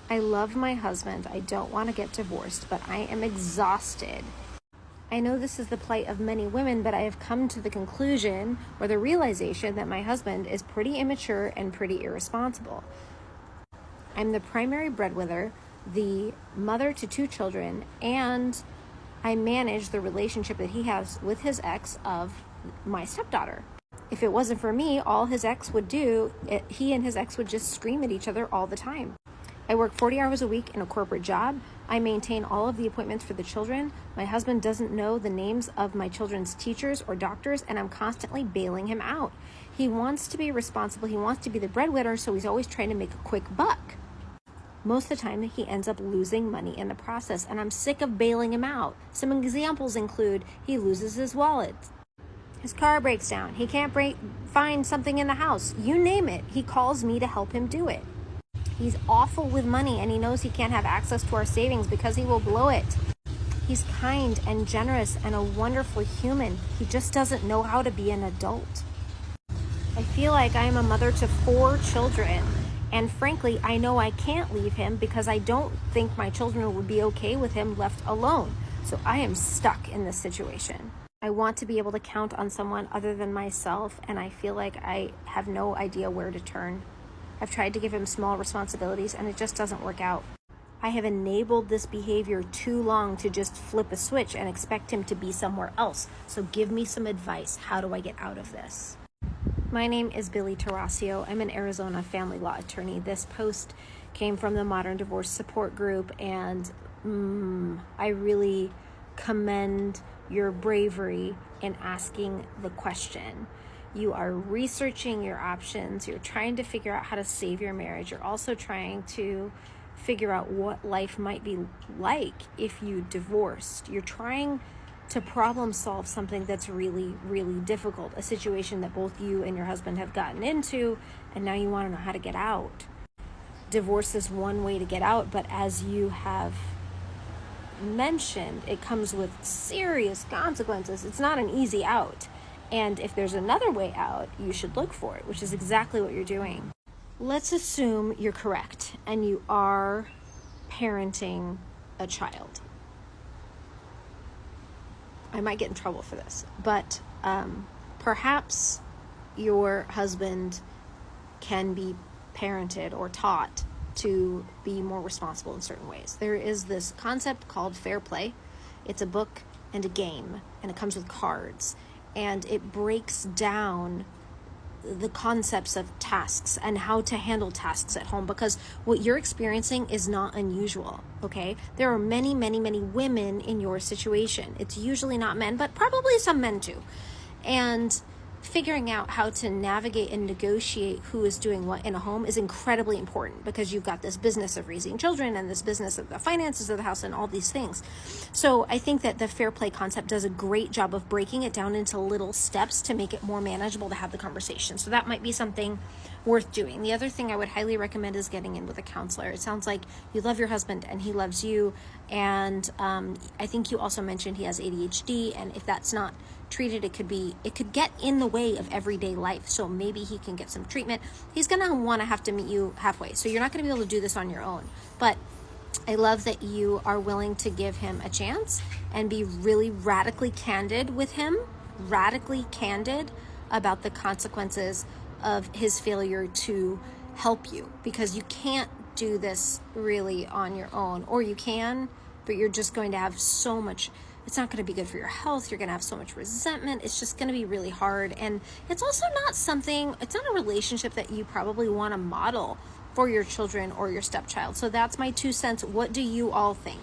I love my husband. I don't want to get divorced, but I am exhausted. I know this is the plight of many women, but I have come to the conclusion or the realization that my husband is pretty immature and pretty irresponsible. I'm the primary breadwinner, the mother to 2 children, and I manage the relationship that he has with his ex of my stepdaughter. If it wasn't for me, all his ex would do, he and his ex would just scream at each other all the time. I work 40 hours a week in a corporate job. I maintain all of the appointments for the children. My husband doesn't know the names of my children's teachers or doctors, and I'm constantly bailing him out. He wants to be responsible. He wants to be the breadwinner, so he's always trying to make a quick buck. Most of the time, he ends up losing money in the process, and I'm sick of bailing him out. Some examples include he loses his wallet. His car breaks down. He can't find something in the house. You name it. He calls me to help him do it. He's awful with money, and he knows he can't have access to our savings because he will blow it. He's kind and generous and a wonderful human. He just doesn't know how to be an adult. I feel like I am a mother to 4 children, and frankly, I know I can't leave him because I don't think my children would be okay with him left alone. So I am stuck in this situation. I want to be able to count on someone other than myself, and I feel like I have no idea where to turn. I've tried to give him small responsibilities, and it just doesn't work out. I have enabled this behavior too long to just flip a switch and expect him to be somewhere else. So give me some advice. How do I get out of this? My name is Billy Tarasio. I'm an Arizona family law attorney. This post came from the Modern Divorce Support Group, and I really commend your bravery in asking the question. You are researching your options. You're trying to figure out how to save your marriage. You're also trying to figure out what life might be like if you divorced. You're trying to problem solve something that's really, really difficult, a situation that both you and your husband have gotten into, and now you want to know how to get out. Divorce is one way to get out, but as you have mentioned, it comes with serious consequences. It's not an easy out. And if there's another way out, you should look for it, which is exactly what you're doing. Let's assume you're correct and you are parenting a child. I might get in trouble for this, but perhaps your husband can be parented or taught to be more responsible in certain ways. There is this concept called fair play. It's a book and a game, and it comes with cards. And it breaks down the concepts of tasks and how to handle tasks at home, because what you're experiencing is not unusual, okay? There are many, many, many women in your situation. It's usually not men, but probably some men too. And figuring out how to navigate and negotiate who is doing what in a home is incredibly important, because you've got this business of raising children and this business of the finances of the house and all these things. So I think that the fair play concept does a great job of breaking it down into little steps to make it more manageable to have the conversation. So that might be something worth doing. The other thing I would highly recommend is getting in with a counselor. It sounds like you love your husband and he loves you. And I think you also mentioned he has ADHD, and if that's not treated, it could get in the way of everyday life. So maybe he can get some treatment. He's gonna want to have to meet you halfway, so you're not gonna be able to do this on your own. But I love that you are willing to give him a chance and be really radically candid with him, radically candid about the consequences of his failure to help you, because you can't do this really on your own, or you can, but you're just going to have so much. It's not going to be good for your health. You're going to have so much resentment. It's just going to be really hard. And it's also it's not a relationship that you probably want to model for your children or your stepchild. So that's my 2 cents. What do you all think?